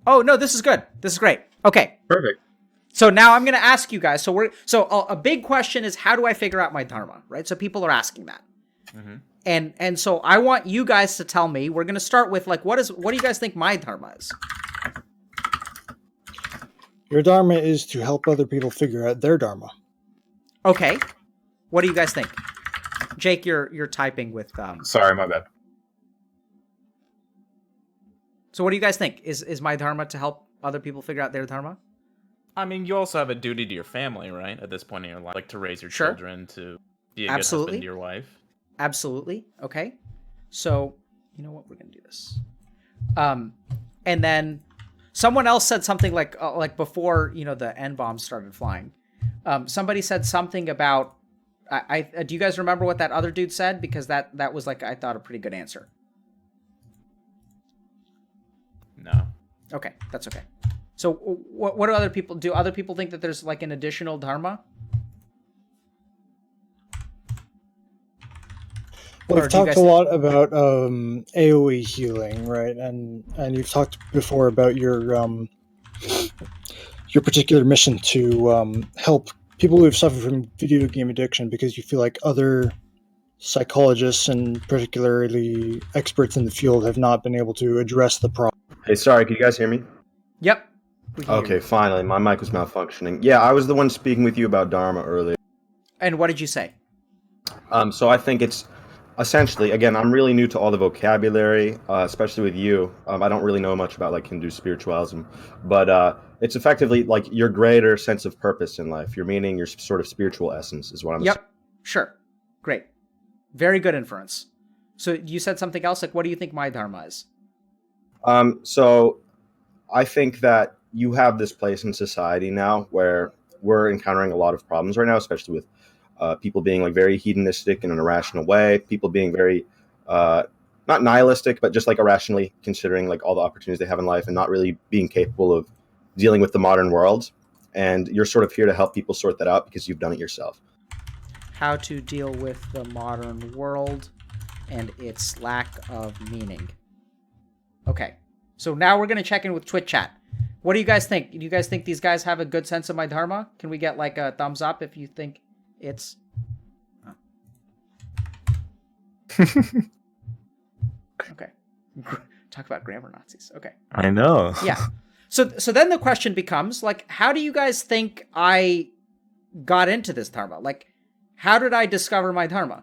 Oh, no, this is good. This is great. Okay. Perfect. So now I'm going to ask you guys. So a big question is, how do I figure out my dharma, right? So people are asking that. Mm-hmm. And so I want you guys to tell me. We're going to start with like, what do you guys think my dharma is? Your dharma is to help other people figure out their dharma. Okay. What do you guys think? Jake, you're typing with Sorry, my bad. So what do you guys think? Is my dharma to help other people figure out their dharma? I mean, you also have a duty to your family, right? At this point in your life, like to raise your children, to be a good husband to your wife. Absolutely. Okay. So, you know what? We're going to do this. And then someone else said something like before, the N-bombs started flying. Somebody said something about, do you guys remember what that other dude said? Because that was like, I thought, a pretty good answer. No. Okay. That's okay. So what do other people do? Other people think that there's like an additional dharma? Well, we've talked a lot about AoE healing, right? And you've talked before about your particular mission to help people who have suffered from video game addiction, because you feel like other psychologists and particularly experts in the field have not been able to address the problem. Hey, sorry, can you guys hear me? Yep. Okay, finally. My mic was malfunctioning. Yeah, I was the one speaking with you about Dharma earlier. And what did you say? So I think it's essentially, again, I'm really new to all the vocabulary, especially with you. I don't really know much about like Hindu spiritualism, but it's effectively like your greater sense of purpose in life, your meaning, your sort of spiritual essence is what I'm saying. Yep, sure. Great. Very good inference. So you said something else, like what do you think my dharma is? So I think that you have this place in society now where we're encountering a lot of problems right now, especially with people being like very hedonistic in an irrational way, people being very not nihilistic, but just like irrationally considering like all the opportunities they have in life and not really being capable of dealing with the modern world. And you're sort of here to help people sort that out because you've done it yourself. How to deal with the modern world and its lack of meaning. Okay. So now we're going to check in with Twitch chat. What do you guys think? Do you guys think these guys have a good sense of my dharma? Can we get like a thumbs up if you think it's... Okay. Talk about grammar Nazis. Okay. I know. Yeah. So then the question becomes, like, how do you guys think I got into this dharma? Like, how did I discover my dharma?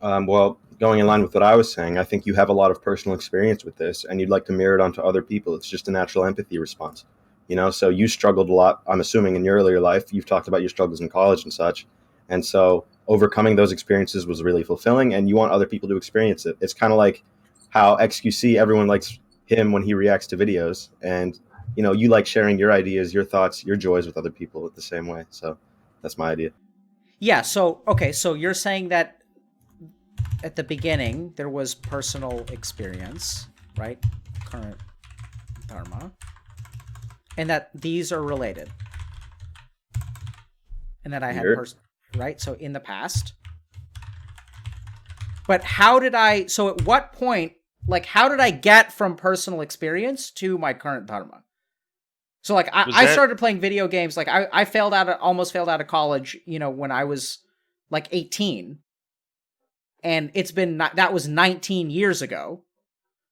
Well, going in line with what I was saying, I think you have a lot of personal experience with this and you'd like to mirror it onto other people. It's just a natural empathy response, so you struggled a lot, I'm assuming, in your earlier life. You've talked about your struggles in college and such. And so overcoming those experiences was really fulfilling and you want other people to experience it. It's kind of like how XQC, everyone likes him when he reacts to videos, and you like sharing your ideas, your thoughts, your joys with other people the same way. So that's my idea. Yeah. So, okay. So you're saying that at the beginning, there was personal experience, right? Current dharma. And that these are related. And that I had right? So in the past. But so at what point, like, how did I get from personal experience to my current dharma? So like, I started playing video games. Like I almost failed out of college, when I was like 18. And that was 19 years ago.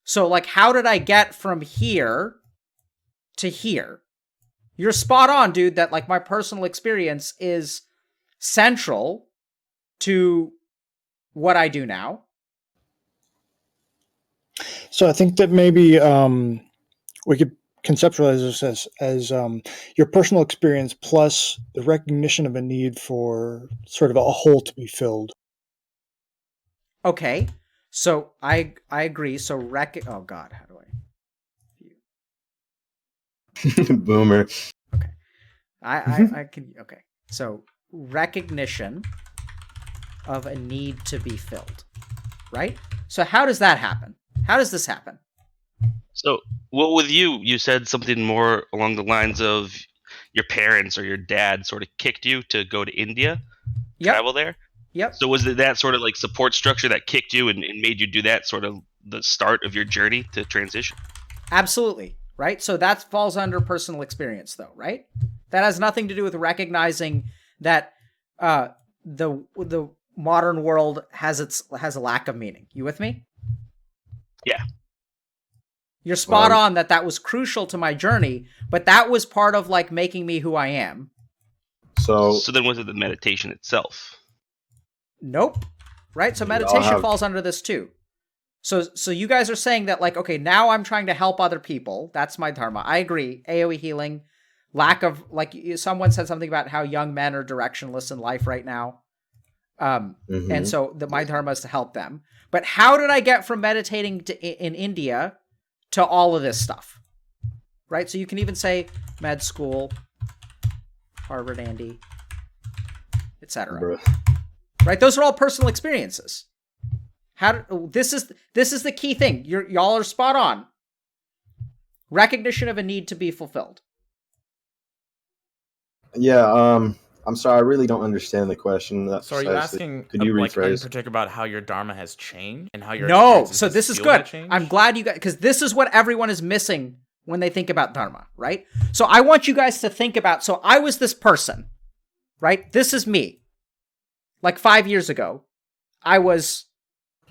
So like, how did I get from here to here? You're spot on, dude, that like my personal experience is central to what I do now. So I think that maybe we could conceptualize this as your personal experience plus the recognition of a need for sort of a hole to be filled. Okay, so I agree. So oh God, how do I? Boomer. Okay, I can. Okay, so recognition of a need to be filled, right? So how does that happen? How does this happen? So, well, with you said something more along the lines of your parents or your dad sort of kicked you to go to India, travel there. Yep. So was it that sort of like support structure that kicked you and made you do that, sort of the start of your journey to transition? Absolutely. Right? So that falls under personal experience, though, right? That has nothing to do with recognizing that the modern world has a lack of meaning. You with me? Yeah. You're spot on that was crucial to my journey, but that was part of like making me who I am. So then was it the meditation itself? Nope. Right? So meditation falls under this too. So you guys are saying that like, okay, now I'm trying to help other people. That's my dharma. I agree. AoE healing, lack of, like, someone said something about how young men are directionless in life right now. And so my dharma is to help them. But how did I get from meditating in India to all of this stuff? Right? So you can even say med school, Harvard, Andy, etc. Right? Those are all personal experiences. This is the key thing. Y'all are spot on. Recognition of a need to be fulfilled. Yeah, I'm sorry, I really don't understand the question. So are you asking, could you rephrase? in particular about how your dharma has changed and how your No, so this is good. I'm glad you guys, because this is what everyone is missing when they think about dharma, right? So I want you guys to think about, so I was this person, right? This is me. Like 5 years ago, I was...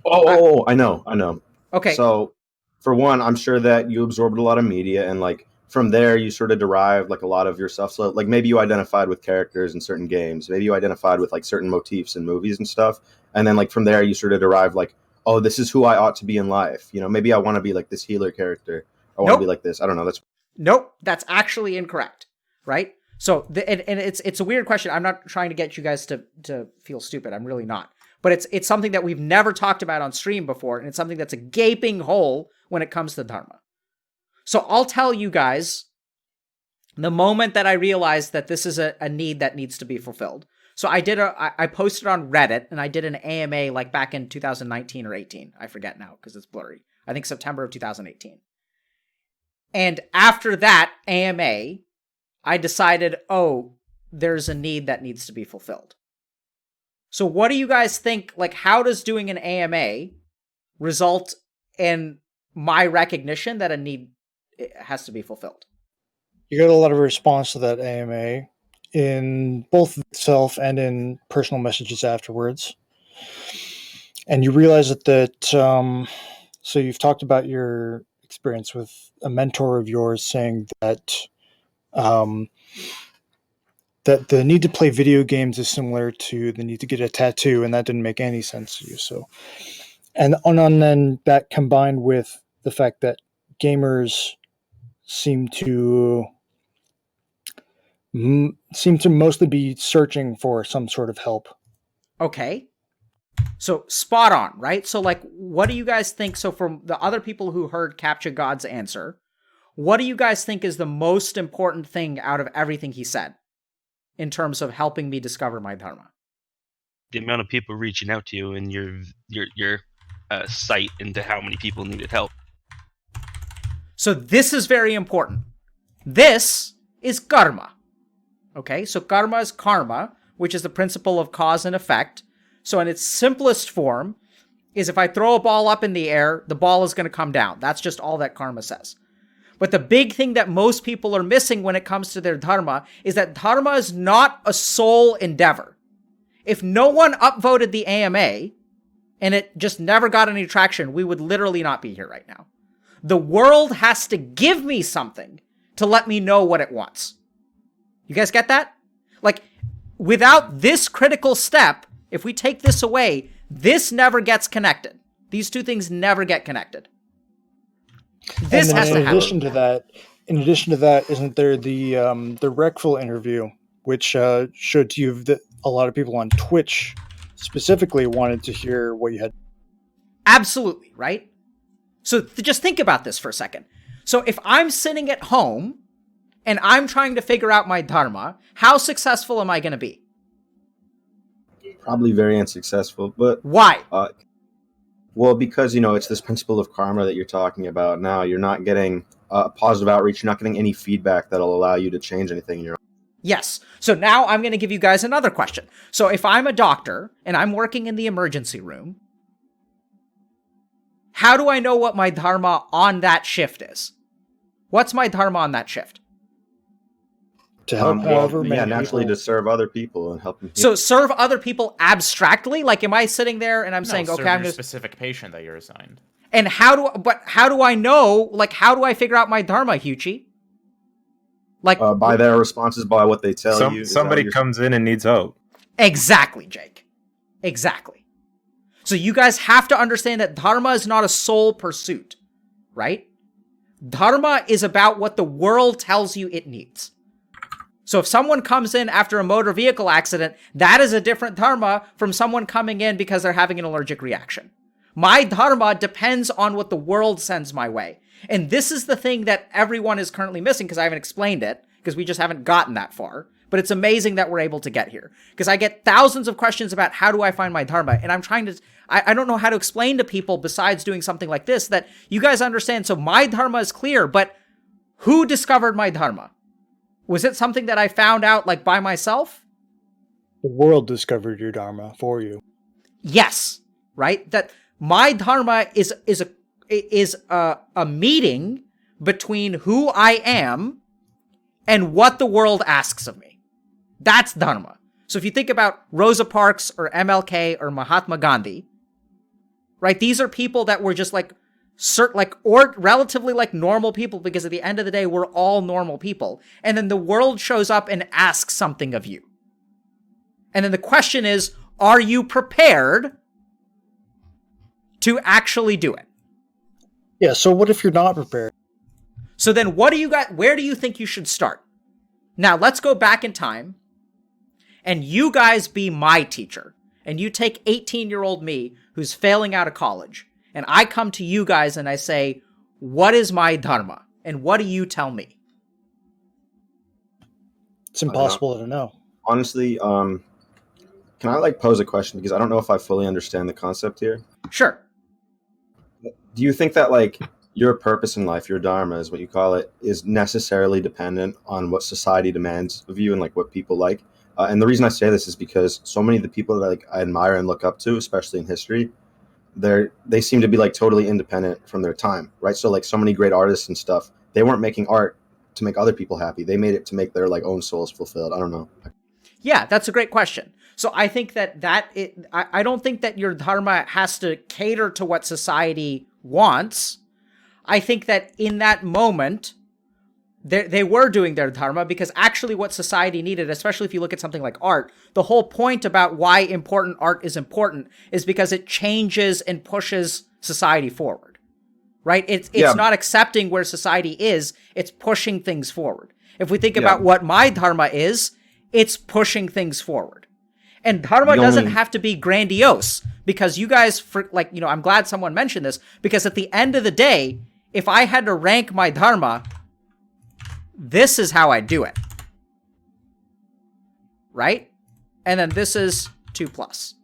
I know. Okay. So, for one, I'm sure that you absorbed a lot of media, and like from there, you sort of derived like a lot of your stuff. So, like maybe you identified with characters in certain games, maybe you identified with like certain motifs in movies and stuff, and then like from there, you sort of derived like, oh, this is who I ought to be in life. You know, maybe I want to be like this healer character. I want to be like this. I don't know. Nope. That's actually incorrect, right? So, and it's a weird question. I'm not trying to get you guys to feel stupid. I'm really not. But it's something that we've never talked about on stream before, and it's something that's a gaping hole when it comes to dharma. So I'll tell you guys the moment that I realized that this is a need that needs to be fulfilled. So I posted on Reddit, and I did an AMA like back in 2019 or 18. I forget now because it's blurry. I think September of 2018. And after that AMA, I decided, oh, there's a need that needs to be fulfilled. So what do you guys think, like, how does doing an AMA result in my recognition that a need has to be fulfilled? You got a lot of response to that AMA in both itself and in personal messages afterwards. And you realize that so you've talked about your experience with a mentor of yours saying that that the need to play video games is similar to the need to get a tattoo, and that didn't make any sense to you. So, and then that combined with the fact that gamers seem to mostly be searching for some sort of help. Okay. So spot on, right? So like, what do you guys think? So from the other people who heard Capture God's answer, what do you guys think is the most important thing out of everything he said in terms of helping me discover my dharma? The amount of people reaching out to you and your sight into how many people needed help. So this is very important. This is karma. Okay, so karma is karma, which is the principle of cause and effect. So in its simplest form is if I throw a ball up in the air, the ball is going to come down. That's just all that karma says. But the big thing that most people are missing when it comes to their dharma is that dharma is not a sole endeavor. If no one upvoted the AMA and it just never got any traction, we would literally not be here right now. The world has to give me something to let me know what it wants. You guys get that? Like, without this critical step, if we take this away, this never gets connected. These two things never get connected. This has to happen. In addition to that, isn't there the Reckful interview, which showed to you that a lot of people on Twitch specifically wanted to hear what you had? Absolutely, right? So just think about this for a second. So if I'm sitting at home and I'm trying to figure out my dharma, how successful am I going to be? Probably very unsuccessful, but... Why? Well, because, it's this principle of karma that you're talking about now. You're not getting positive outreach. You're not getting any feedback that'll allow you to change anything in your own. Yes. So now I'm going to give you guys another question. So if I'm a doctor and I'm working in the emergency room, how do I know what my dharma on that shift is? What's my dharma on that shift? To help however many naturally people. To serve other people and help them. So serve other people abstractly? Like, am I sitting there and I'm saying, okay, I'm just specific patient that you're assigned. And how do I know? Like, how do I figure out my dharma, Huchi? Like by their responses, by what they tell you. Somebody comes in and needs hope. Exactly, Jake. Exactly. So you guys have to understand that dharma is not a sole pursuit, right? Dharma is about what the world tells you it needs. So if someone comes in after a motor vehicle accident, that is a different dharma from someone coming in because they're having an allergic reaction. My dharma depends on what the world sends my way. And this is the thing that everyone is currently missing because I haven't explained it, because we just haven't gotten that far. But it's amazing that we're able to get here. Because I get thousands of questions about how do I find my dharma, and I'm trying to, I don't know how to explain to people besides doing something like this that you guys understand. So my dharma is clear, but who discovered my dharma? Was it something that I found out like by myself? The world discovered your dharma for you. Yes, right? That my dharma is a meeting between who I am and what the world asks of me. That's dharma. So if you think about Rosa Parks or MLK or Mahatma Gandhi, right? These are people that were just like or relatively like normal people, because at the end of the day, we're all normal people. And then the world shows up and asks something of you. And then the question is, are you prepared to actually do it? Yeah, so what if you're not prepared? So then what do you got? Where do you think you should start? Now, let's go back in time and you guys be my teacher. And you take 18-year-old me who's failing out of college. And I come to you guys and I say, what is my dharma? And what do you tell me? It's impossible to know. Honestly, can I like pose a question? Because I don't know if I fully understand the concept here. Sure. Do you think that like your purpose in life, your dharma is what you call it, is necessarily dependent on what society demands of you and like what people like? And the reason I say this is because so many of the people that like I admire and look up to, especially in history, they seem to be like totally independent from their time, right? So like so many great artists and stuff, they weren't making art to make other people happy. They made it to make their like own souls fulfilled. I don't know. Yeah, that's a great question. So I think I don't think that your dharma has to cater to what society wants. I think that in that moment, they were doing their dharma because actually what society needed, especially if you look at something like art, the whole point about why important art is important is because it changes and pushes society forward, right? It's not accepting where society is, it's pushing things forward. If we think about what my dharma is, it's pushing things forward. And dharma doesn't have to be grandiose, because you guys, I'm glad someone mentioned this, because at the end of the day, if I had to rank my dharma, this is how I do it. Right? And then this is 2+.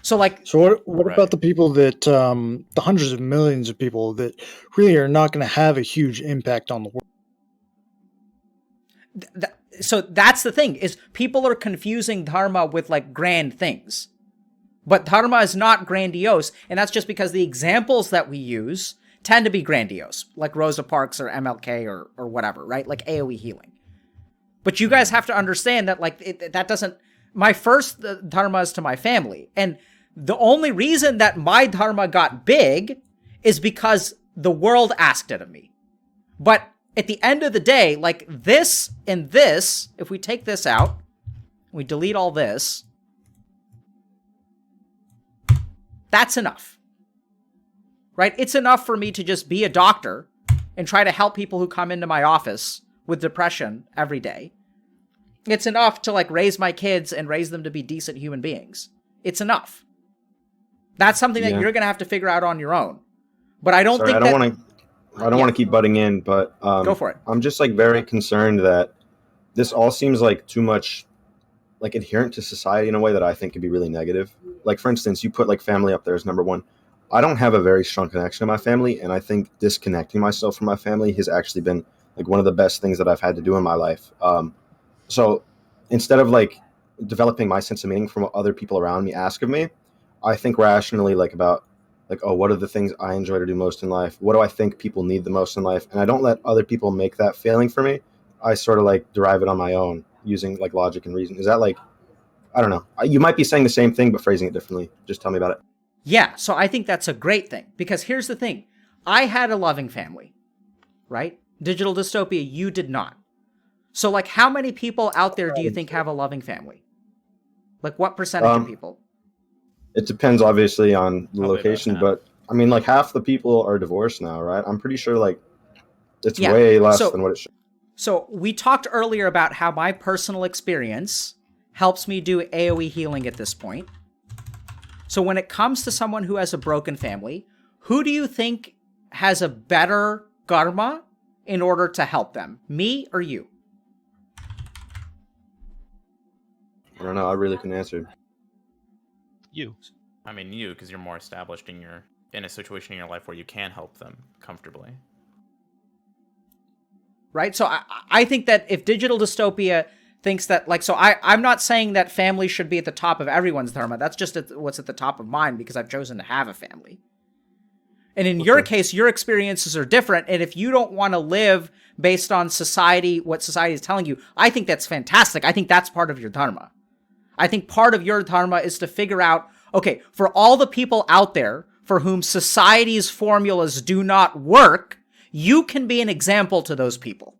So what about the people that, the hundreds of millions of people that really are not going to have a huge impact on the world? So that's the thing, is people are confusing dharma with like grand things. But dharma is not grandiose, and that's just because the examples that we use tend to be grandiose, like Rosa Parks or MLK or whatever, right? Like AoE healing. But you guys have to understand that that doesn't... My first dharma is to my family, and the only reason that my dharma got big is because the world asked it of me. But at the end of the day, like this and this, if we take this out, we delete all this, that's enough. Right? It's enough for me to just be a doctor and try to help people who come into my office with depression every day. It's enough to like raise my kids and raise them to be decent human beings. It's enough. That's something that you're going to have to figure out on your own. But I don't think I don't want to keep butting in, but go for it. I'm just like very concerned that this all seems like too much like adherent to society in a way that I think could be really negative. Like, for instance, you put like family up there as number one. I don't have a very strong connection to my family, and I think disconnecting myself from my family has actually been like one of the best things that I've had to do in my life. So instead of like developing my sense of meaning from what other people around me ask of me, I think rationally like about like, oh, what are the things I enjoy to do most in life? What do I think people need the most in life? And I don't let other people make that feeling for me. I sort of like derive it on my own using like logic and reason. Is that like, I don't know. You might be saying the same thing, but phrasing it differently. Just tell me about it. Yeah, so I think that's a great thing, because here's the thing. I had a loving family, right? Digital Dystopia, you did not. So, like, how many people out there do you think have a loving family? Like, what percentage of people? It depends, obviously, on the location, but I mean, like, half the people are divorced now, right? I'm pretty sure, like, it's way less than what it should. So, we talked earlier about how my personal experience helps me do AoE healing at this point. So when it comes to someone who has a broken family, who do you think has a better karma in order to help them? Me or you? I don't know. I really couldn't answer. You. I mean, you, because you're more established in a situation in your life where you can help them comfortably. Right? So I think that if Digital Dystopia thinks that, like, so I'm not saying that family should be at the top of everyone's dharma. That's just what's at the top of mine, because I've chosen to have a family. And in your case, your experiences are different. And if you don't want to live based on society, what society is telling you, I think that's fantastic. I think that's part of your dharma. I think part of your dharma is to figure out, okay, for all the people out there for whom society's formulas do not work, you can be an example to those people.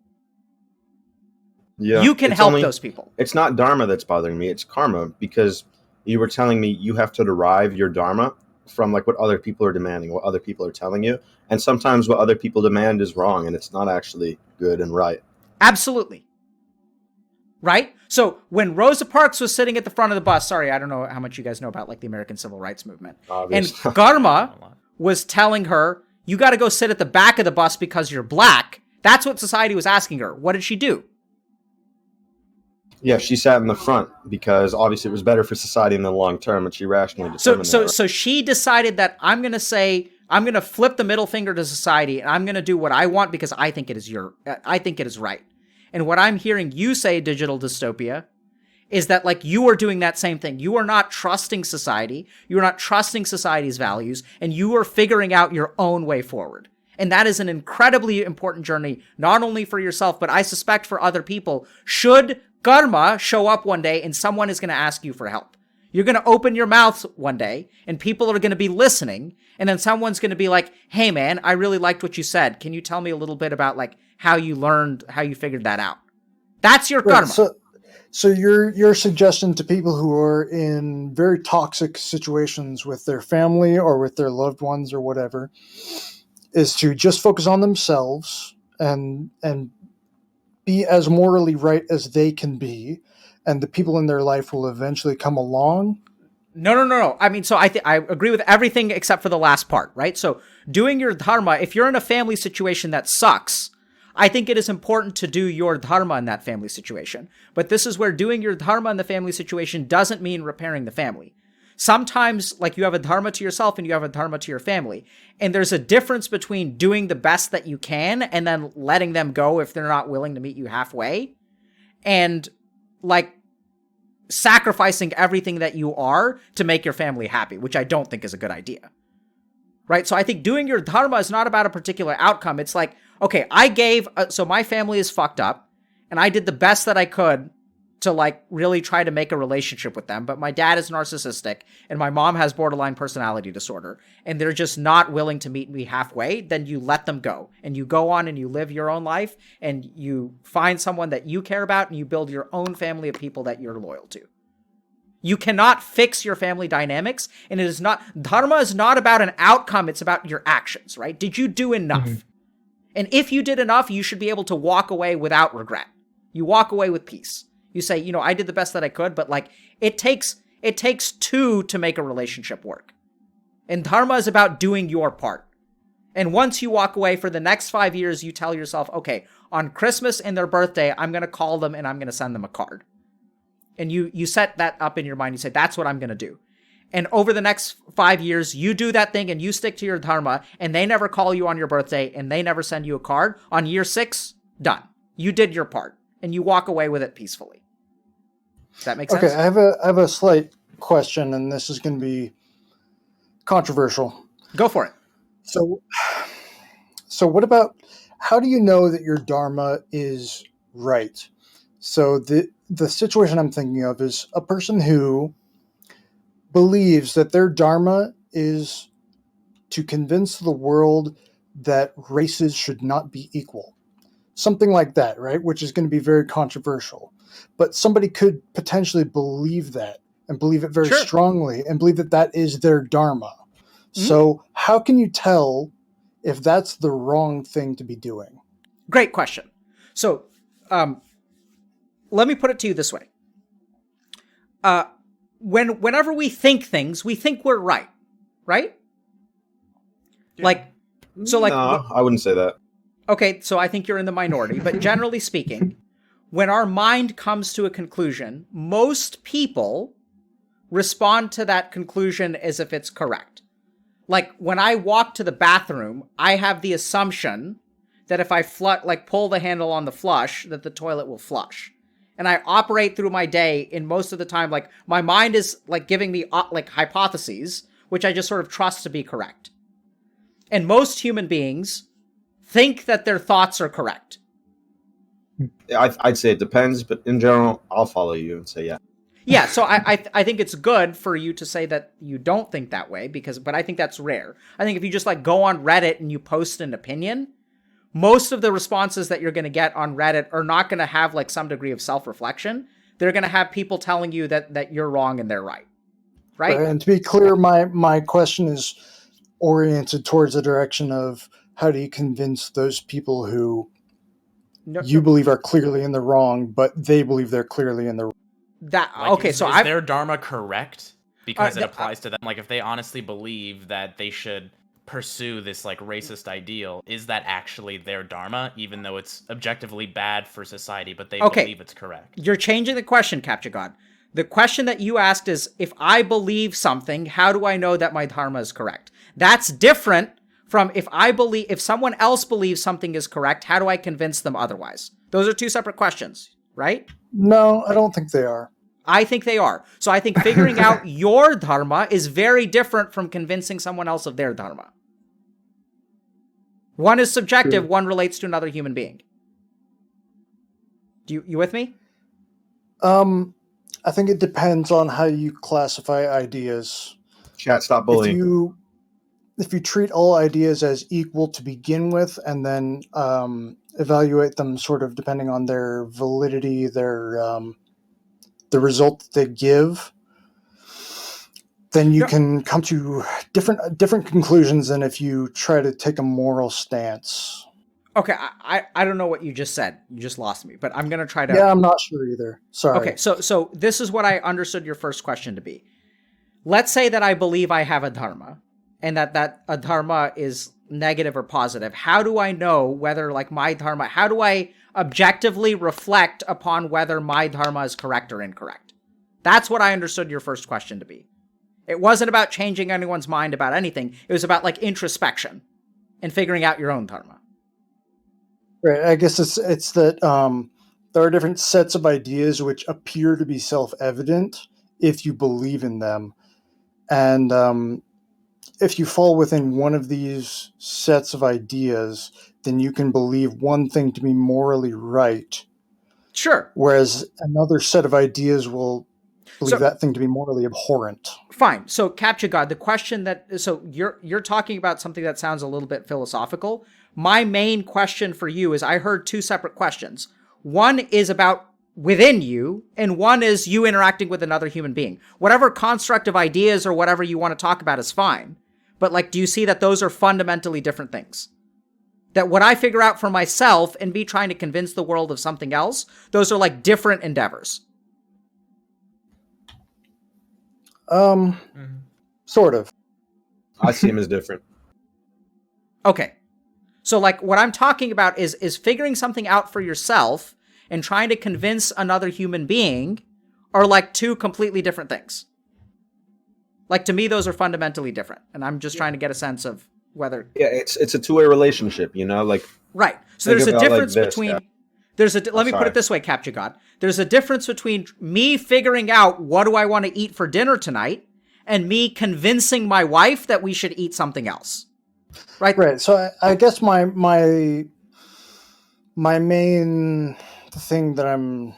Yeah, you can help those people. It's not dharma that's bothering me. It's karma, because you were telling me you have to derive your dharma from like what other people are demanding, what other people are telling you. And sometimes what other people demand is wrong, and it's not actually good and right. Absolutely. Right? So when Rosa Parks was sitting at the front of the bus, sorry, I don't know how much you guys know about like the American Civil Rights Movement. Obviously. And Karma was telling her, you got to go sit at the back of the bus because you're black. That's what society was asking her. What did she do? Yeah, she sat in the front because obviously it was better for society in the long term, and she rationally determined that. So she decided that I'm going to flip the middle finger to society, and I'm going to do what I want because I think it is right. And what I'm hearing you say, Digital Dystopia, is that like you are doing that same thing. You are not trusting society. You are not trusting society's values, and you are figuring out your own way forward. And that is an incredibly important journey, not only for yourself, but I suspect for other people. Should karma show up one day and someone is going to ask you for help, you're going to open your mouth one day and people are going to be listening. And then someone's going to be like, hey man, I really liked what you said. Can you tell me a little bit about like how you figured that out? That's your karma. So your suggestion to people who are in very toxic situations with their family or with their loved ones or whatever is to just focus on themselves and be as morally right as they can be, and the people in their life will eventually come along. No. I mean, so I agree with everything except for the last part, right? So doing your dharma, if you're in a family situation that sucks, I think it is important to do your dharma in that family situation. But this is where doing your dharma in the family situation doesn't mean repairing the family. Sometimes, like, you have a dharma to yourself and you have a dharma to your family. And there's a difference between doing the best that you can and then letting them go if they're not willing to meet you halfway. And, like, sacrificing everything that you are to make your family happy, which I don't think is a good idea. Right? So I think doing your dharma is not about a particular outcome. It's like, okay, so my family is fucked up, and I did the best that I could to like really try to make a relationship with them. But my dad is narcissistic and my mom has borderline personality disorder, and they're just not willing to meet me halfway. Then you let them go and you go on and you live your own life and you find someone that you care about and you build your own family of people that you're loyal to. You cannot fix your family dynamics, and dharma is not about an outcome. It's about your actions, right? Did you do enough? Mm-hmm. And if you did enough, you should be able to walk away without regret. You walk away with peace. You say, I did the best that I could, but like it takes two to make a relationship work. And dharma is about doing your part. And once you walk away for the next 5 years, you tell yourself, okay, on Christmas and their birthday, I'm going to call them and I'm going to send them a card. And you set that up in your mind. You say, that's what I'm going to do. And over the next 5 years, you do that thing and you stick to your dharma, and they never call you on your birthday and they never send you a card. On year 6, done. You did your part and you walk away with it peacefully. Does that make sense? Okay, I have a slight question, and this is going to be controversial. Go for it. So what about, how do you know that your Dharma is right? So the situation I'm thinking of is a person who believes that their Dharma is to convince the world that races should not be equal. Something like that, right? Which is going to be very controversial. But somebody could potentially believe that and believe it very strongly and believe that that is their Dharma. Mm-hmm. So how can you tell if that's the wrong thing to be doing? Great question. So let me put it to you this way. Whenever we think things, we think we're right? Yeah. No, I wouldn't say that. Okay, so I think you're in the minority, but generally speaking, when our mind comes to a conclusion, most people respond to that conclusion as if it's correct. Like when I walk to the bathroom, I have the assumption that if I pull the handle on the flush, that the toilet will flush. And I operate through my day, and most of the time, like my mind is like giving me like hypotheses, which I just sort of trust to be correct. And most human beings think that their thoughts are correct. I'd say it depends, but in general, I'll follow you and say yeah. Yeah, so I think it's good for you to say that you don't think that way, but I think that's rare. I think if you just like go on Reddit and you post an opinion, most of the responses that you're going to get on Reddit are not going to have like some degree of self-reflection. They're going to have people telling you that you're wrong and they're right. Right? And to be clear, my question is oriented towards the direction of how do you convince those people who believe are clearly in the wrong, but they believe they're clearly in the wrong. Is their Dharma correct? Because it applies to them. Like if they honestly believe that they should pursue this like racist ideal, is that actually their Dharma, even though it's objectively bad for society, but they believe it's correct? You're changing the question, Capture God. The question that you asked is, if I believe something, how do I know that my Dharma is correct? That's different from if someone else believes something is correct, how do I convince them otherwise? Those are two separate questions, right? No, I don't think they are. I think they are. So I think figuring out your Dharma is very different from convincing someone else of their Dharma. One is subjective, one relates to another human being. You with me? I think it depends on how you classify ideas. Chat, stop bullying. If you treat all ideas as equal to begin with, and then evaluate them sort of depending on their validity, the result that they give, then you can come to different conclusions than if you try to take a moral stance. Okay, I don't know what you just said. You just lost me, but I'm going to try to... Yeah, I'm not sure either. Sorry. Okay, so this is what I understood your first question to be. Let's say that I believe I have a Dharma, and that a Dharma is negative or positive. How do I know whether, like, my Dharma... How do I objectively reflect upon whether my Dharma is correct or incorrect? That's what I understood your first question to be. It wasn't about changing anyone's mind about anything. It was about, like, introspection and figuring out your own Dharma. Right. I guess it's that there are different sets of ideas which appear to be self-evident if you believe in them. And if you fall within one of these sets of ideas, then you can believe one thing to be morally right. Sure. Whereas another set of ideas will believe that thing to be morally abhorrent. Fine. So, Capture God, the question so you're talking about something that sounds a little bit philosophical. My main question for you is, I heard two separate questions. One is about within you, and one is you interacting with another human being. Whatever construct of ideas or whatever you want to talk about is fine. But, like, do you see that those are fundamentally different things? That what I figure out for myself and me trying to convince the world of something else, those are, like, different endeavors. Sort of. I see them as different. Okay. So, like, what I'm talking about is figuring something out for yourself and trying to convince another human being are, like, two completely different things. Like, to me, those are fundamentally different. And I'm just trying to get a sense of whether... Yeah, it's a two-way relationship, you know? Like, right. So there's a difference between... Yeah. Let me put it this way, Capture God. There's a difference between me figuring out what do I want to eat for dinner tonight and me convincing my wife that we should eat something else. Right. So I guess my main thing that I'm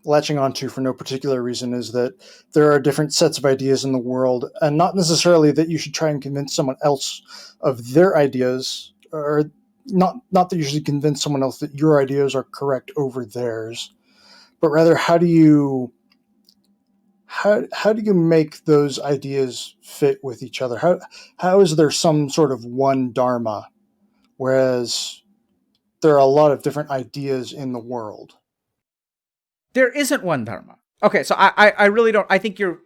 latching onto for no particular reason is that there are different sets of ideas in the world, and not necessarily that you should try and convince someone else of their ideas, or not that you should convince someone else that your ideas are correct over theirs, but rather how do you make those ideas fit with each other? How is there some sort of one dharma, whereas there are a lot of different ideas in the world? There isn't one dharma. Okay, so I really don't. I think you're.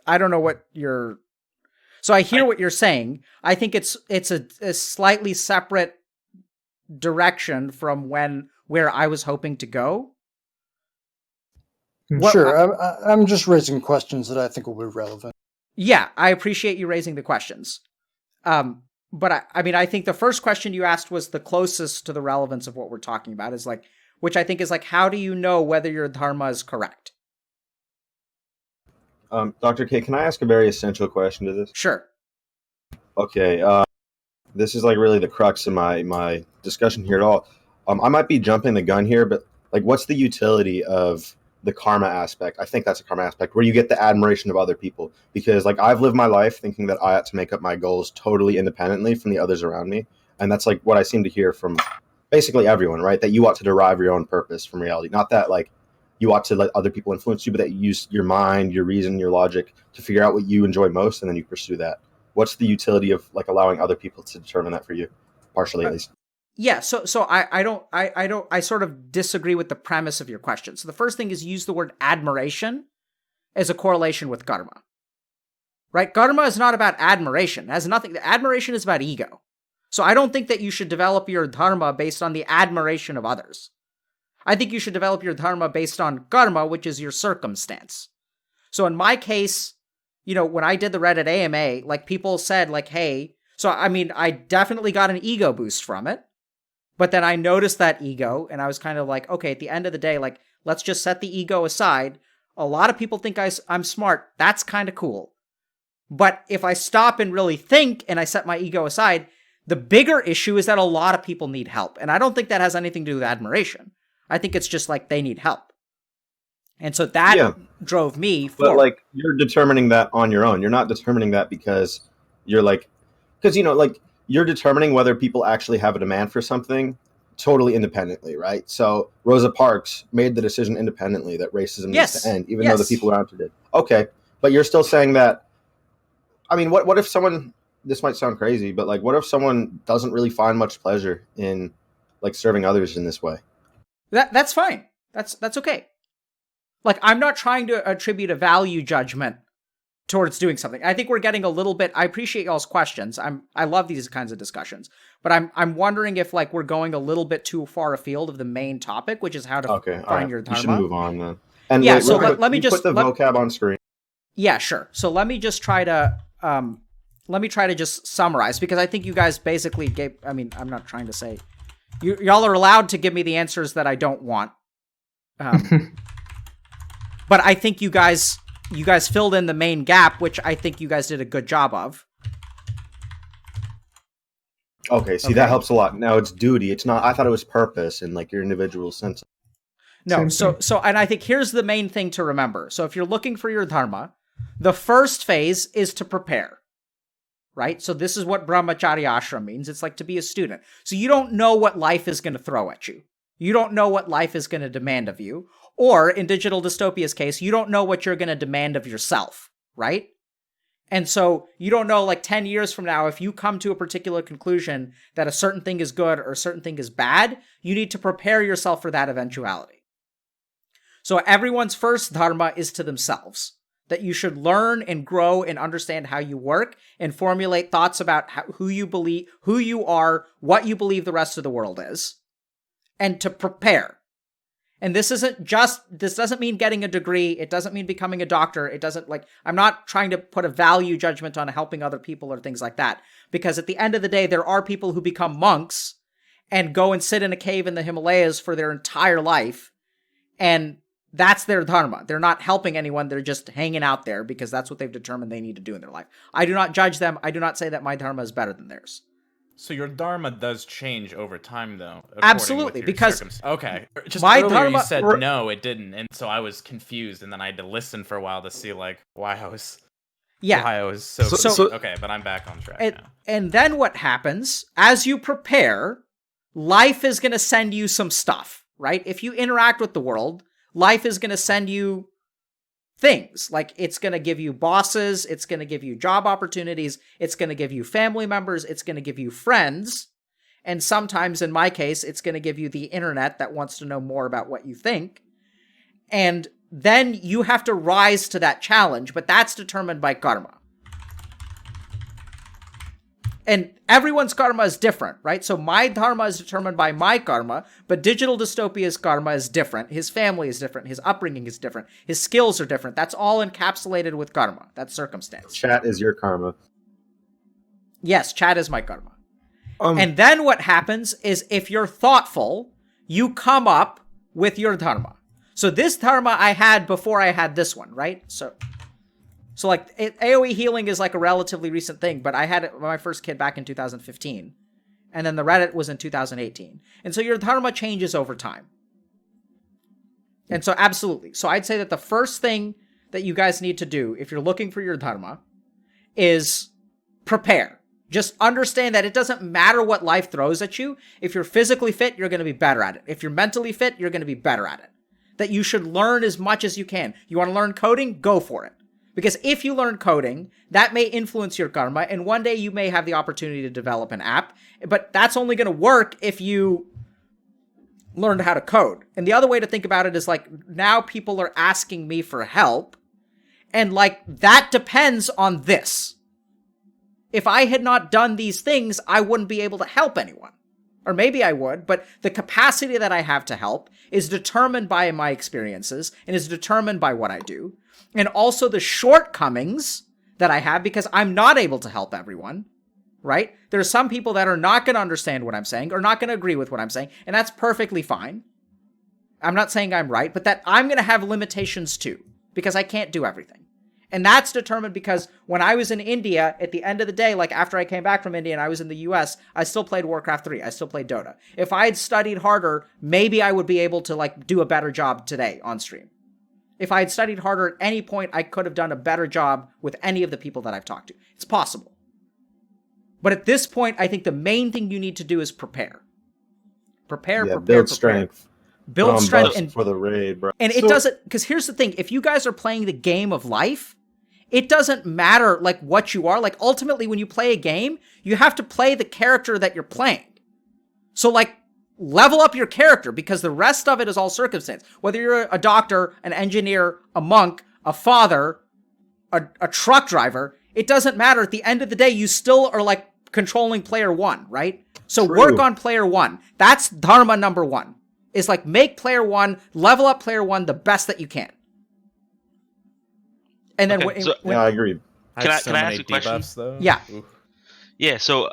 I don't know what you're. So I hear what you're saying. I think it's a slightly separate direction from where I was hoping to go. Sure, I'm just raising questions that I think will be relevant. Yeah, I appreciate you raising the questions. But I think the first question you asked was the closest to the relevance of what we're talking about, is like, which I think is like, how do you know whether your dharma is correct? Dr. K, can I ask a very essential question to this? Sure. Okay, this is like really the crux of my discussion here at all. I might be jumping the gun here, but like, what's the utility of the karma aspect? I think that's a karma aspect where you get the admiration of other people, because like I've lived my life thinking that I ought to make up my goals totally independently from the others around me. And that's like what I seem to hear from basically everyone, right? That you ought to derive your own purpose from reality. Not that like you ought to let other people influence you, but that you use your mind, your reason, your logic to figure out what you enjoy most, and then you pursue that. What's the utility of like allowing other people to determine that for you, partially at least? Yeah, so I sort of disagree with the premise of your question. So the first thing is use the word admiration as a correlation with karma. Right? Karma is not about admiration. It has nothing. Admiration is about ego. So I don't think that you should develop your dharma based on the admiration of others. I think you should develop your dharma based on karma, which is your circumstance. So in my case, when I did the Reddit AMA, like people said like, hey, so I mean, I definitely got an ego boost from it. But then I noticed that ego, and I was kind of like, okay, at the end of the day, like, let's just set the ego aside. A lot of people think I'm smart. That's kind of cool. But if I stop and really think and I set my ego aside, the bigger issue is that a lot of people need help. And I don't think that has anything to do with admiration. I think it's just like they need help. And so that drove me forward. But like, you're determining that on your own. You're not determining that because you're like, because, like, you're determining whether people actually have a demand for something totally independently, right? So Rosa Parks made the decision independently that racism needs to end, even though the people around her did. Okay, but you're still saying that. I mean, what if someone? This might sound crazy, but like, what if someone doesn't really find much pleasure in like serving others in this way? That's fine. That's okay. Like, I'm not trying to attribute a value judgment towards doing something. I think we're getting a little bit. I appreciate y'all's questions. I love these kinds of discussions, but I'm wondering if like we're going a little bit too far afield of the main topic, which is how to find your dharma. You should move on then. And yeah, so let me just put the vocab on screen. Yeah, sure. So let me just try to just summarize, because I think you guys basically gave. I mean, I'm not trying to say y'all are allowed to give me the answers that I don't want, but I think you guys filled in the main gap, which I think you guys did a good job of. Okay, that helps a lot. Now it's duty. It's not. I thought it was purpose and like your individual sense. No, so and I think here's the main thing to remember. So if you're looking for your dharma, the first phase is to prepare. Right? So this is what brahmacharya ashram means. It's like to be a student. So you don't know what life is going to throw at you. You don't know what life is going to demand of you. Or in Digital Dystopia's case, you don't know what you're going to demand of yourself, right? And so you don't know, like 10 years from now, if you come to a particular conclusion that a certain thing is good or a certain thing is bad, you need to prepare yourself for that eventuality. So everyone's first dharma is to themselves, that you should learn and grow and understand how you work and formulate thoughts about who you believe, who you are, what you believe the rest of the world is, and to prepare. And this doesn't mean getting a degree. It doesn't mean becoming a doctor. It doesn't I'm not trying to put a value judgment on helping other people or things like that. Because at the end of the day, there are people who become monks and go and sit in a cave in the Himalayas for their entire life. And that's their dharma. They're not helping anyone. They're just hanging out there because that's what they've determined they need to do in their life. I do not judge them. I do not say that my dharma is better than theirs. So your dharma does change over time, though. Absolutely, because okay, just my earlier dharma, you said no, it didn't, and so I was confused, and then I had to listen for a while to see like why I was so okay, but I'm back on track now. And then what happens as you prepare? Life is going to send you some stuff, right? If you interact with the world, life is going to send you things. Like, it's going to give you bosses, it's going to give you job opportunities, it's going to give you family members, it's going to give you friends, and sometimes, in my case, it's going to give you the internet that wants to know more about what you think. And then you have to rise to that challenge, but that's determined by karma. And everyone's karma is different, right? So my dharma is determined by my karma, but Digital Dystopia's karma is different. His family is different. His upbringing is different. His skills are different. That's all encapsulated with karma. That's circumstance. Chat is your karma. Yes, chat is my karma. And then what happens is, if you're thoughtful, you come up with your dharma. So this dharma I had before I had this one, right? So like, AoE healing is like a relatively recent thing, but I had my first kid back in 2015. And then the Reddit was in 2018. And so your dharma changes over time. And so absolutely. So I'd say that the first thing that you guys need to do if you're looking for your dharma is prepare. Just understand that it doesn't matter what life throws at you. If you're physically fit, you're going to be better at it. If you're mentally fit, you're going to be better at it. That you should learn as much as you can. You want to learn coding? Go for it. Because if you learn coding, that may influence your karma, and one day you may have the opportunity to develop an app, but that's only going to work if you learned how to code. And the other way to think about it is, like, now people are asking me for help, and like, that depends on this. If I had not done these things, I wouldn't be able to help anyone. Or maybe I would, but the capacity that I have to help is determined by my experiences and is determined by what I do. And also the shortcomings that I have, because I'm not able to help everyone, right? There are some people that are not going to understand what I'm saying or not going to agree with what I'm saying, and that's perfectly fine. I'm not saying I'm right, but that I'm going to have limitations too, because I can't do everything. And that's determined because when I was in India, at the end of the day, like after I came back from India and I was in the US, I still played Warcraft 3. I still played Dota. If I had studied harder, maybe I would be able to like do a better job today on stream. If I had studied harder at any point, I could have done a better job with any of the people that I've talked to. It's possible. But at this point, I think the main thing you need to do is prepare. Build strength. Build strength and for the raid, bro. And it doesn't, because here's the thing, if you guys are playing the game of life, it doesn't matter like what you are. Like, ultimately, when you play a game, you have to play the character that you're playing. So like, level up your character, because the rest of it is all circumstance. Whether you're a doctor, an engineer, a monk, a father, a truck driver, it doesn't matter. At the end of the day, you still are like controlling player one, right? So work on player one. That's dharma number one. Is like, make player one, level up player one the best that you can. And then yeah, I agree. Can I ask a question? Though? Yeah. Oof. Yeah, so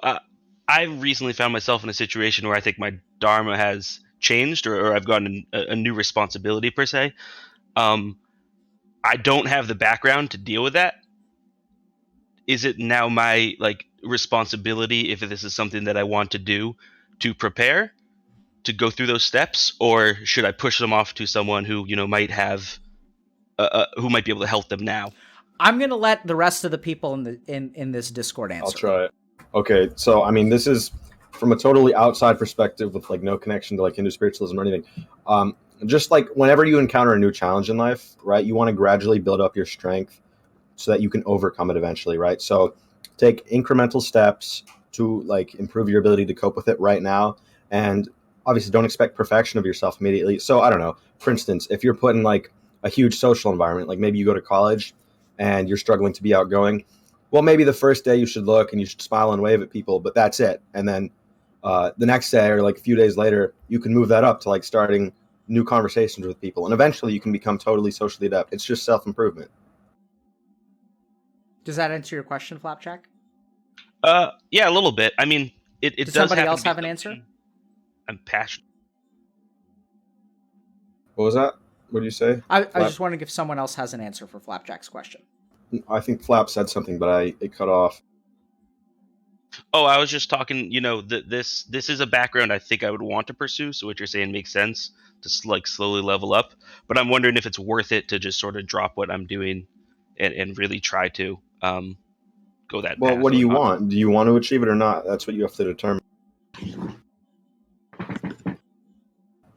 I recently found myself in a situation where I think my dharma has changed, or I've gotten a new responsibility per se. I don't have the background to deal with that. Is it now my like responsibility, if this is something that I want to do, to prepare, to go through those steps, or should I push them off to someone who might have, who might be able to help them now? I'm gonna let the rest of the people in this Discord answer. I'll try it. Okay, so I mean, this is from a totally outside perspective with like no connection to like Hindu spiritualism or anything. Just like whenever you encounter a new challenge in life, right, you want to gradually build up your strength so that you can overcome it eventually, right? So take incremental steps to like improve your ability to cope with it right now, and obviously don't expect perfection of yourself immediately. So I don't know, for instance, if you're put in like a huge social environment, like maybe you go to college and you're struggling to be outgoing, well, maybe the first day you should look and you should smile and wave at people, but that's it. And then the next day or like a few days later, you can move that up to like starting new conversations with people. And eventually you can become totally socially adept. It's just self-improvement. Does that answer your question, Flapjack? Yeah, a little bit. I mean, it does somebody have else to be have an answer? I'm passionate. What was that? What do you say? I was just wondering if someone else has an answer for Flapjack's question. I think Flap said something, but it cut off. Oh, I was just talking. This is a background I think I would want to pursue. So what you're saying makes sense to like slowly level up. But I'm wondering if it's worth it to just sort of drop what I'm doing and really try to go that Well, path. what do you not. want? Do you want to achieve it or not? That's what you have to determine.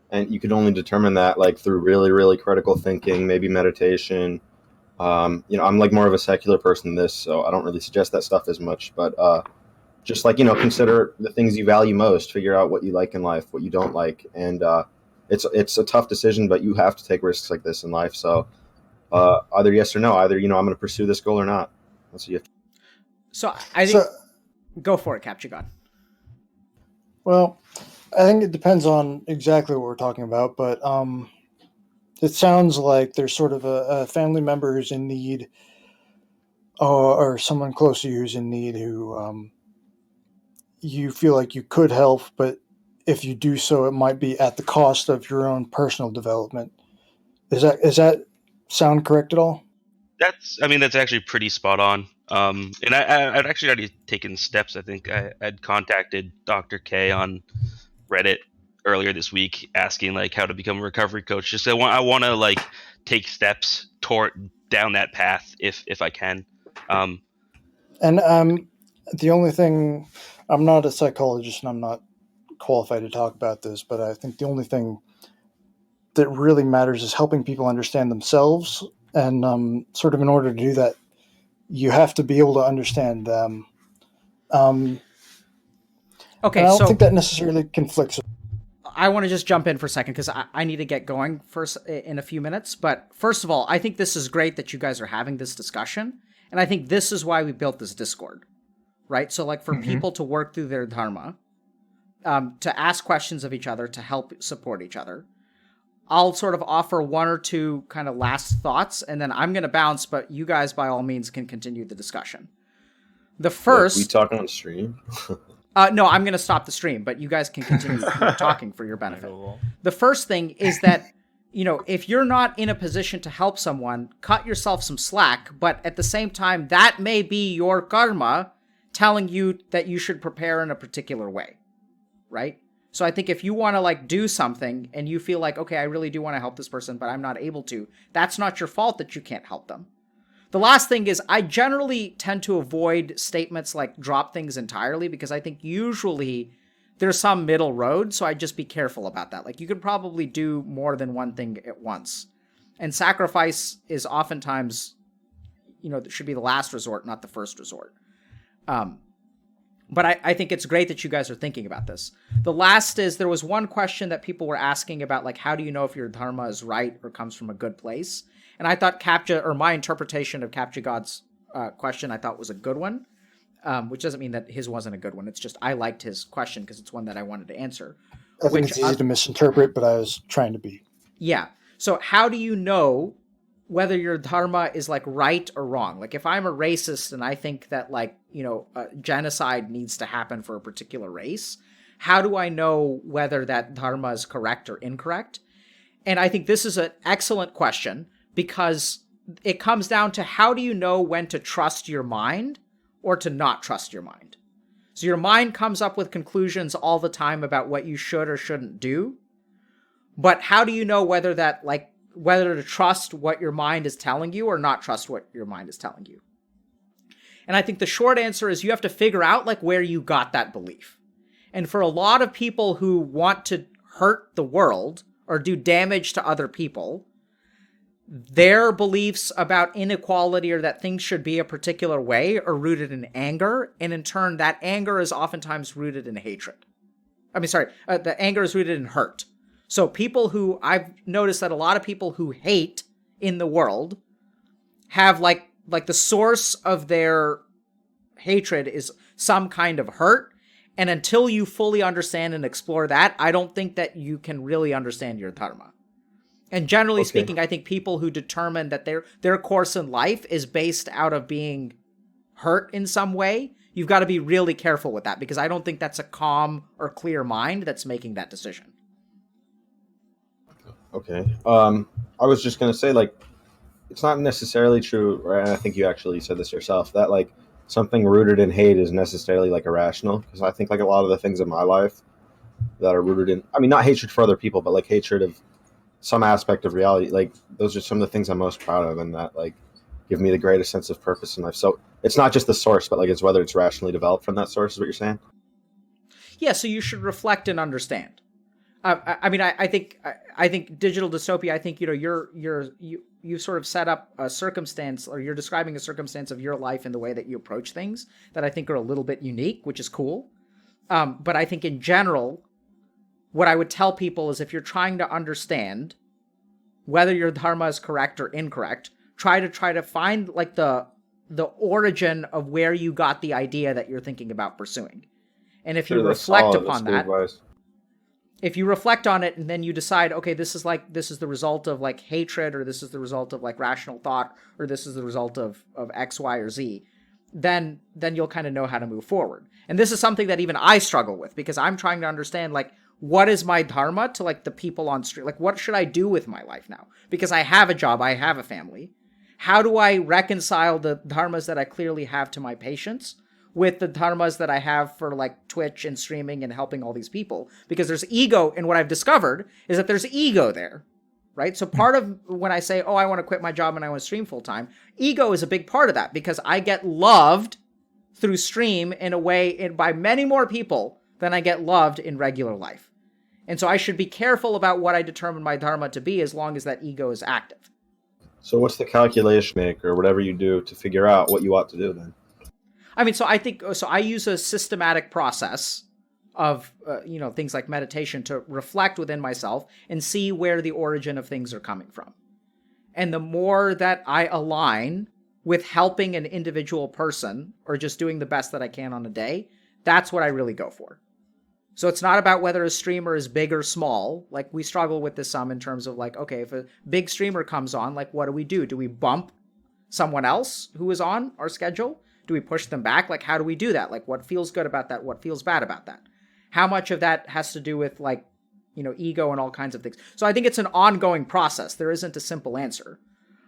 And you can only determine that like through really, really critical thinking, maybe meditation. I'm like more of a secular person than this, so I don't really suggest that stuff as much. But just like, consider the things you value most, figure out what you like in life, what you don't like. And it's a tough decision, but you have to take risks like this in life. So either yes or no, either, I'm going to pursue this goal or not. That's what you have to. So I think, go for it, Capture God. Well, I think it depends on exactly what we're talking about, but it sounds like there's sort of a family member who's in need, or someone close to you who's in need, who you feel like you could help, but if you do so, it might be at the cost of your own personal development. Does that sound correct at all? That's actually pretty spot on. And I'd actually already taken steps. I think I'd contacted Dr. K on Reddit earlier this week, asking like how to become a recovery coach. Just I want to like take steps toward down that path if I can. And the only thing, I'm not a psychologist and I'm not qualified to talk about this, but I think the only thing that really matters is helping people understand themselves. And sort of in order to do that, you have to be able to understand them. Okay, I don't think that necessarily conflicts. I want to just jump in for a second because I need to get going first in a few minutes. But first of all, I think this is great that you guys are having this discussion. And I think this is why we built this Discord, right? So like for people to work through their dharma, to ask questions of each other, to help support each other. I'll sort of offer one or two kind of last thoughts, and then I'm going to bounce, but you guys by all means can continue the discussion. The first... we talking on stream? No, I'm going to stop the stream, but you guys can continue talking for your benefit. The first thing is that, if you're not in a position to help someone, cut yourself some slack, but at the same time, that may be your karma telling you that you should prepare in a particular way, right? So I think if you want to like do something and you feel like, okay, I really do want to help this person, but I'm not able to, that's not your fault that you can't help them. The last thing is I generally tend to avoid statements like drop things entirely because I think usually there's some middle road. So I'd just be careful about that. Like you could probably do more than one thing at once. And sacrifice is oftentimes, that should be the last resort, not the first resort. But I think it's great that you guys are thinking about this. The last is there was one question that people were asking about, like, how do you know if your dharma is right or comes from a good place? And I thought my interpretation of Capture God's question, I thought was a good one, which doesn't mean that his wasn't a good one. It's just I liked his question because it's one that I wanted to answer. I think it's easy to misinterpret, but I was trying to be. Yeah. So how do you know whether your dharma is like right or wrong? Like if I'm a racist and I think that like, genocide needs to happen for a particular race, how do I know whether that dharma is correct or incorrect? And I think this is an excellent question because it comes down to how do you know when to trust your mind or to not trust your mind? So your mind comes up with conclusions all the time about what you should or shouldn't do. But how do you know whether to trust what your mind is telling you or not trust what your mind is telling you? And I think the short answer is you have to figure out like where you got that belief. And for a lot of people who want to hurt the world or do damage to other people, their beliefs about inequality or that things should be a particular way are rooted in anger. And in turn, that anger is oftentimes rooted in hatred. The anger is rooted in hurt. So I've noticed that a lot of people who hate in the world have like the source of their hatred is some kind of hurt. And until you fully understand and explore that, I don't think that you can really understand your dharma. And generally speaking, I think people who determine that their course in life is based out of being hurt in some way, you've got to be really careful with that because I don't think that's a calm or clear mind that's making that decision. Okay. I was just gonna say, like, it's not necessarily true, right? And I think you actually said this yourself, that like something rooted in hate is necessarily like irrational. Because I think like a lot of the things in my life that are rooted in, I mean, not hatred for other people, but like hatred of some aspect of reality. Like those are some of the things I'm most proud of, and that like give me the greatest sense of purpose in life. So it's not just the source, but like it's whether it's rationally developed from that source. Is what you're saying? Yeah, so you should reflect and understand. I mean, I think digital dystopia. I think you sort of set up a circumstance, or you're describing a circumstance of your life and the way that you approach things that I think are a little bit unique, which is cool. But I think in general, what I would tell people is if you're trying to understand whether your dharma is correct or incorrect, try to find like the origin of where you got the idea that you're thinking about pursuing. And if you reflect upon that, if you reflect on it and then you decide, okay, this is the result of like hatred, or this is the result of like rational thought, or this is the result of X, Y, or Z, then you'll kind of know how to move forward. And this is something that even I struggle with, because I'm trying to understand, like, what is my dharma to like the people on street? Like, what should I do with my life now? Because I have a job, I have a family. How do I reconcile the dharmas that I clearly have to my patients with the dharmas that I have for like Twitch and streaming and helping all these people? Because there's ego, and what I've discovered is that there's ego there, right? So part of when I say, oh, I want to quit my job and I want to stream full time, ego is a big part of that, because I get loved through stream in a way by many more people than I get loved in regular life. And so I should be careful about what I determine my dharma to be, as long as that ego is active. So what's the calculation make, or whatever you do to figure out what you ought to do then? I mean, so I use a systematic process of, things like meditation to reflect within myself and see where the origin of things are coming from. And the more that I align with helping an individual person or just doing the best that I can on a day, that's what I really go for. So it's not about whether a streamer is big or small. Like, we struggle with this some in terms of like, okay, if a big streamer comes on, like, what do? Do we bump someone else who is on our schedule? Do we push them back? Like, how do we do that? Like, what feels good about that? What feels bad about that? How much of that has to do with like, ego and all kinds of things? So I think it's an ongoing process. There isn't a simple answer.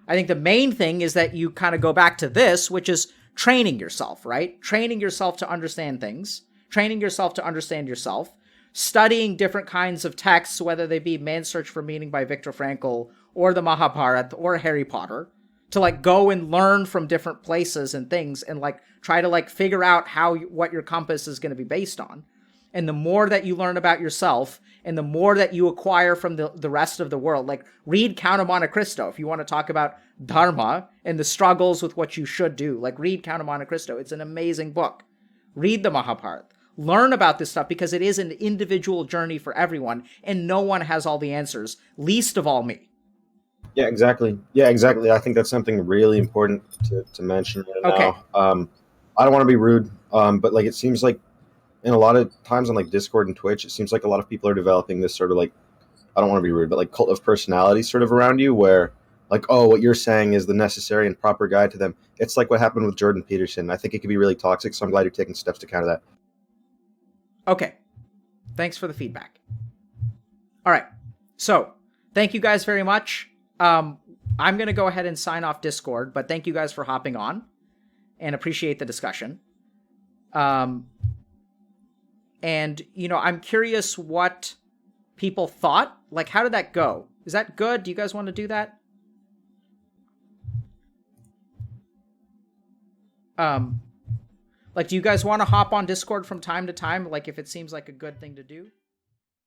I think the main thing is that you kind of go back to this, which is training yourself, right? Training yourself to understand things, training yourself to understand yourself, studying different kinds of texts, whether they be Man's Search for Meaning by Viktor Frankl or the Mahabharata or Harry Potter, to like go and learn from different places and things, and like try to like figure out what your compass is going to be based on. And the more that you learn about yourself, and the more that you acquire from the rest of the world, like read Count of Monte Cristo if you want to talk about dharma and the struggles with what you should do. Like, read Count of Monte Cristo. It's an amazing book. Read the Mahabharata. Learn about this stuff, because it is an individual journey for everyone, and no one has all the answers, least of all me. Yeah, exactly. I think that's something really important to mention right Okay. now. I don't want to be rude, but like, it seems like in a lot of times on like Discord and Twitch, it seems like a lot of people are developing this sort of like, I don't want to be rude, but like cult of personality sort of around you, where like, oh, what you're saying is the necessary and proper guide to them. It's like what happened with Jordan Peterson. I think it could be really toxic, so I'm glad you're taking steps to counter that. Okay. Thanks for the feedback. All right. So, thank you guys very much. I'm going to go ahead and sign off Discord, but thank you guys for hopping on and appreciate the discussion. And, I'm curious what people thought. Like, how did that go? Is that good? Do you guys want to do that? Like, do you guys want to hop on Discord from time to time? Like, if it seems like a good thing to do?